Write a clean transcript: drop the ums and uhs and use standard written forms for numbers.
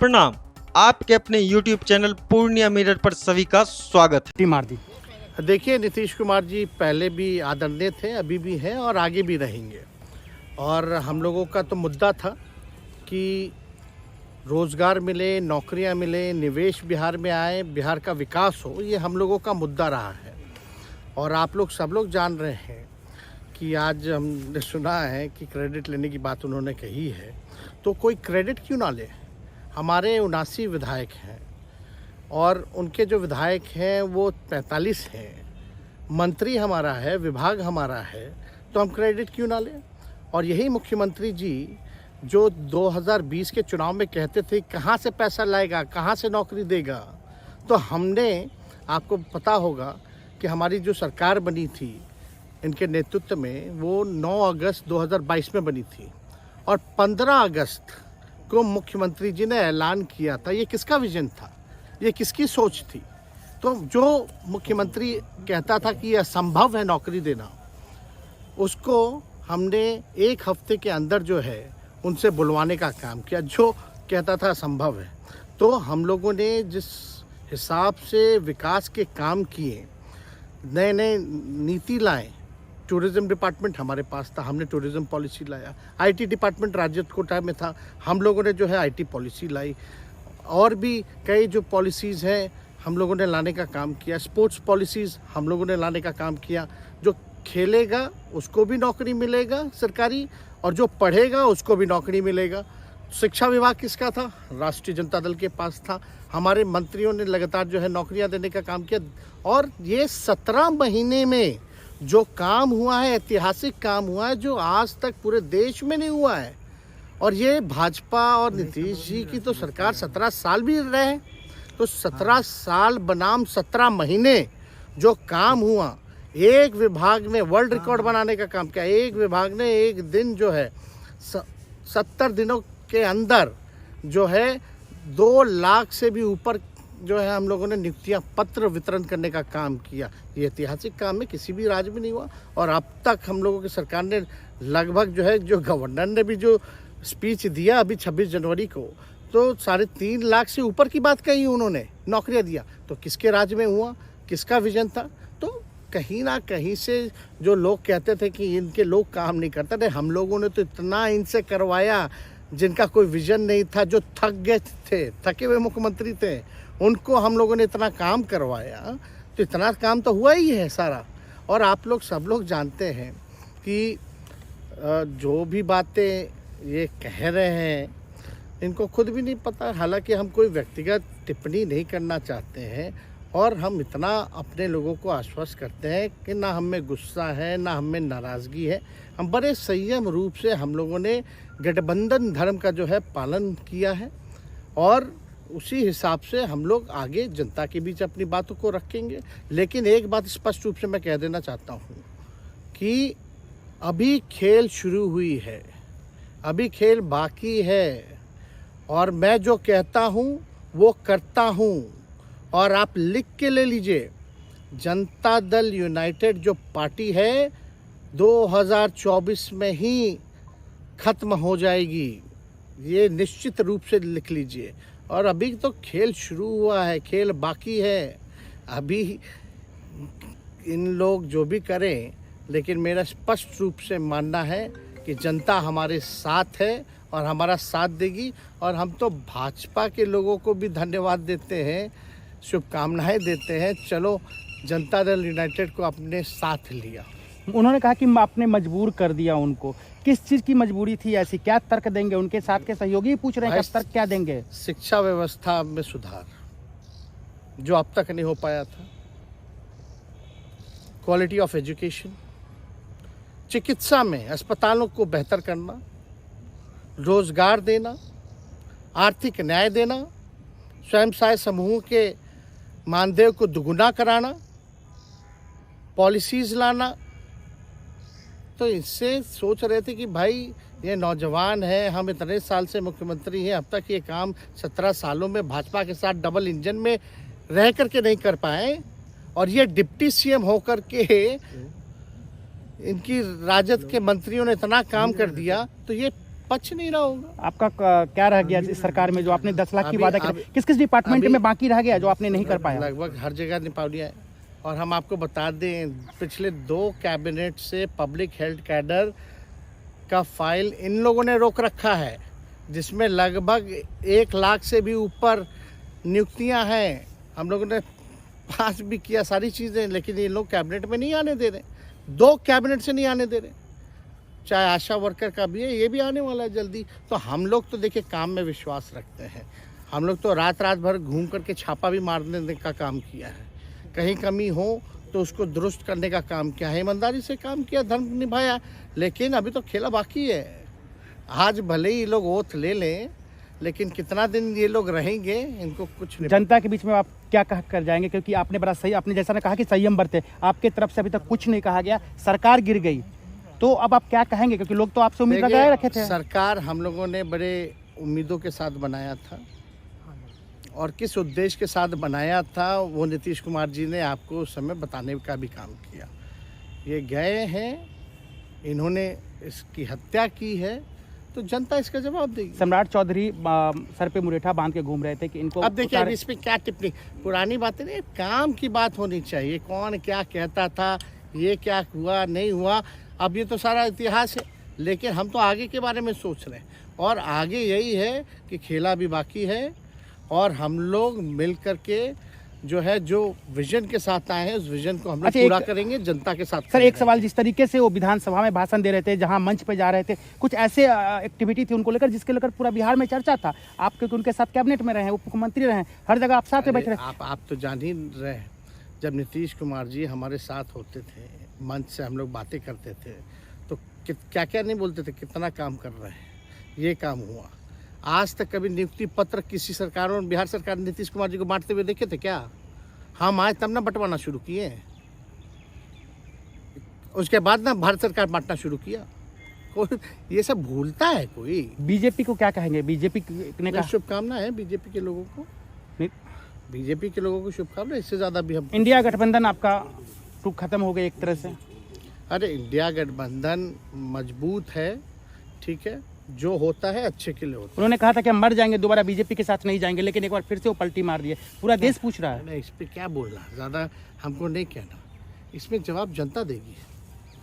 प्रणाम। आपके अपने YouTube चैनल पूर्णिया मिरर पर सभी का स्वागत है। मार दी। देखिए, नीतीश कुमार जी पहले भी आदरणीय थे, अभी भी हैं और आगे भी रहेंगे। और हम लोगों का तो मुद्दा था कि रोज़गार मिले, नौकरियां मिले, निवेश बिहार में आए, बिहार का विकास हो, ये हम लोगों का मुद्दा रहा है। और आप लोग सब लोग जान रहे हैं कि आज हमने सुना है कि क्रेडिट लेने की बात उन्होंने कही है, तो कोई क्रेडिट क्यों ना ले। हमारे 79 विधायक हैं और उनके जो विधायक हैं वो 45 हैं, मंत्री हमारा है, विभाग हमारा है, तो हम क्रेडिट क्यों ना लें। और यही मुख्यमंत्री जी जो 2020 के चुनाव में कहते थे कहाँ से पैसा लाएगा, कहाँ से नौकरी देगा, तो हमने, आपको पता होगा कि हमारी जो सरकार बनी थी इनके नेतृत्व में, वो 9 अगस्त 2022 में बनी थी और 15 अगस्त को मुख्यमंत्री जी ने ऐलान किया था। ये किसका विजन था, ये किसकी सोच थी। तो जो मुख्यमंत्री कहता था कि यह असंभव है नौकरी देना, उसको हमने एक हफ्ते के अंदर जो है उनसे बुलवाने का काम किया। जो कहता था असंभव है, तो हम लोगों ने जिस हिसाब से विकास के काम किए, नए नए नीति लाए, टूरिज़्म डिपार्टमेंट हमारे पास था, हमने टूरिज़्म पॉलिसी लाया। आईटी डिपार्टमेंट राज्य कोटा में था, हम लोगों ने जो है आईटी पॉलिसी लाई। और भी कई जो पॉलिसीज़ हैं हम लोगों ने लाने का काम किया। स्पोर्ट्स पॉलिसीज़ हम लोगों ने लाने का काम किया। जो खेलेगा उसको भी नौकरी मिलेगा सरकारी, और जो पढ़ेगा उसको भी नौकरी मिलेगा। शिक्षा विभाग किसका था, राष्ट्रीय जनता दल के पास था। हमारे मंत्रियों ने लगातार जो है नौकरियां देने का काम किया। और ये 17 महीने में जो काम हुआ है, ऐतिहासिक काम हुआ है, जो आज तक पूरे देश में नहीं हुआ है। और ये भाजपा और नीतीश जी की तो सरकार 17 साल भी रहे, तो 17 साल बनाम 17 महीने जो काम हुआ, एक विभाग ने वर्ल्ड रिकॉर्ड बनाने का काम किया। एक विभाग ने एक दिन जो है 70 दिनों के अंदर जो है 2 लाख से भी ऊपर जो है हम लोगों ने नियुक्तियां पत्र वितरण करने का काम किया। ये ऐतिहासिक काम है, किसी भी राज्य में नहीं हुआ। और अब तक हम लोगों की सरकार ने लगभग जो है, जो गवर्नर ने भी जो स्पीच दिया अभी 26 जनवरी को, तो 3.5 लाख से ऊपर की बात कही उन्होंने, नौकरियां दिया। तो किसके राज्य में हुआ, किसका विजन था। तो कहीं ना कहीं से जो लोग कहते थे कि इनके लोग काम नहीं करते थे, हम लोगों ने तो इतना इनसे करवाया जिनका कोई विजन नहीं था, जो थक गए थे, थके हुए मुख्यमंत्री थे, उनको हम लोगों ने इतना काम करवाया। तो इतना काम तो हुआ ही है सारा। और आप लोग सब लोग जानते हैं कि जो भी बातें ये कह रहे हैं इनको खुद भी नहीं पता। हालांकि हम कोई व्यक्तिगत टिप्पणी नहीं करना चाहते हैं और हम इतना अपने लोगों को आश्वस्त करते हैं कि ना हम में गुस्सा है, ना हम में नाराज़गी है। हम बड़े संयम रूप से हम लोगों ने गठबंधन धर्म का जो है पालन किया है और उसी हिसाब से हम लोग आगे जनता के बीच अपनी बातों को रखेंगे। लेकिन एक बात स्पष्ट रूप से मैं कह देना चाहता हूँ कि अभी खेल शुरू हुई है, अभी खेल बाकी है। और मैं जो कहता हूँ वो करता हूँ। और आप लिख के ले लीजिए, जनता दल यूनाइटेड जो पार्टी है 2024 में ही ख़त्म हो जाएगी, ये निश्चित रूप से लिख लीजिए। और अभी तो खेल शुरू हुआ है, खेल बाकी है। अभी इन लोग जो भी करें, लेकिन मेरा स्पष्ट रूप से मानना है कि जनता हमारे साथ है और हमारा साथ देगी। और हम तो भाजपा के लोगों को भी धन्यवाद देते हैं, शुभकामनाएं देते हैं। चलो, जनता दल यूनाइटेड को अपने साथ लिया। उन्होंने कहा कि आपने मजबूर कर दिया उनको। किस चीज़ की मजबूरी थी ऐसी, क्या तर्क देंगे? उनके साथ के सहयोगी पूछ रहे हैं, तर्क क्या देंगे? शिक्षा व्यवस्था में सुधार जो अब तक नहीं हो पाया था, क्वालिटी ऑफ एजुकेशन, चिकित्सा में अस्पतालों को बेहतर करना, रोजगार देना, आर्थिक न्याय देना, स्वयं सहायता समूह के मानदेय को दुगुना कराना, पॉलिसीज़ लाना। तो इससे सोच रहे थे कि भाई ये नौजवान है, हम इतने साल से मुख्यमंत्री हैं, अब तक ये काम 17 सालों में भाजपा के साथ डबल इंजन में रह करके नहीं कर पाए, और ये डिप्टी सीएम होकर के इनकी राजद के मंत्रियों ने इतना काम कर दिया। तो ये पच नहीं रहा होगा। आपका क्या रह गया इस सरकार में जो आपने 10 लाख की अभी- वादा किया, अभी- किस किस डिपार्टमेंट अभी- में बाकी रह गया जो आपने नहीं कर पाया? लगभग हर जगह निपा लिया है। और हम आपको बता दें, पिछले 2 कैबिनेट से पब्लिक हेल्थ कैडर का फाइल इन लोगों ने रोक रखा है, जिसमें लगभग 1 लाख से भी ऊपर नियुक्तियां हैं। हम लोगों ने पास भी किया सारी चीज़ें, लेकिन ये लोग कैबिनेट में नहीं आने दे रहे। 2 कैबिनेट से नहीं आने दे रहे। चाहे आशा वर्कर का भी है, ये भी आने वाला है जल्दी। तो हम लोग तो देखिए काम में विश्वास रखते हैं। हम लोग तो रात भर घूम करके छापा भी मारने का काम किया है। कहीं कमी हो तो उसको दुरुस्त करने का काम किया है, ईमानदारी से काम किया, धर्म निभाया। लेकिन अभी तो खेला बाकी है। आज भले ही लोग ओथ ले लें, लेकिन कितना दिन ये लोग रहेंगे, इनको कुछ नहीं। जनता के बीच में आप क्या कह कर जाएंगे? क्योंकि आपने बड़ा सही, आपने जैसा ने कहा कि संयम बरते, आपके तरफ से अभी तक कुछ नहीं कहा गया, सरकार गिर गई, तो अब आप क्या कहेंगे? क्योंकि लोग तो आपसे उम्मीद लगाए रखे थे। सरकार हम लोगों ने बड़े उम्मीदों के साथ बनाया था, और किस उद्देश्य के साथ बनाया था वो नीतीश कुमार जी ने आपको उस समय बताने का भी काम किया। ये गए हैं, इन्होंने इसकी हत्या की है, तो जनता इसका जवाब देगी। सम्राट चौधरी सर पे मुरेठा बांध के घूम रहे थे कि इनको अब देखिए, अब इस पे क्या टिप्पणी, पुरानी बातें नहीं, काम की बात होनी चाहिए। कौन क्या कहता था, ये क्या हुआ नहीं हुआ, अब ये तो सारा इतिहास है। लेकिन हम तो आगे के बारे में सोच रहे हैं, और आगे यही है कि खेला भी बाकी है, और हम लोग मिल करके जो है, जो विजन के साथ आए हैं, उस विजन को हम लोग अच्छा, पूरा करेंगे जनता के साथ। सर एक सवाल, जिस तरीके से वो विधानसभा में भाषण दे रहे थे, जहां मंच पे जा रहे थे, कुछ ऐसे एक्टिविटी थी उनको लेकर जिसके लेकर पूरा बिहार में चर्चा था। आप क्योंकि उनके साथ कैबिनेट में रहे हैं, उप मुख्यमंत्री रहे हैं, हर जगह आप साथ में बैठे रहे। आप तो जान ही रहे हैं, जब नीतीश कुमार जी हमारे साथ होते थे, मंच से हम लोग बातें करते थे, तो क्या क्या नहीं बोलते थे, कितना काम कर रहे हैं, ये काम हुआ। आज तक कभी नियुक्ति पत्र किसी सरकार और बिहार सरकार ने नीतीश कुमार जी को बांटते हुए देखे थे क्या? हम आए तब ना बंटवाना शुरू किए, उसके बाद ना भारत सरकार बांटना शुरू किया। कोई ये सब भूलता है कोई? बीजेपी को क्या कहेंगे? बीजेपी ने कहा, शुभकामनाएं है बीजेपी के लोगों को, बीजेपी के लोगों को शुभकामनाएं। इससे ज्यादा भी हम, इंडिया गठबंधन आपका टूक खत्म हो गई एक तरह से। अरे इंडिया गठबंधन मजबूत है, ठीक है, जो होता है अच्छे के लिए होता उन्होंने कहा था कि हम मर जाएंगे, दोबारा बीजेपी के साथ नहीं जाएंगे, लेकिन एक बार फिर से वो पलटी मार दिए। पूरा देश पूछ रहा है। है। इस पे क्या बोलना, ज़्यादा हमको नहीं कहना, इसमें जवाब जनता देगी।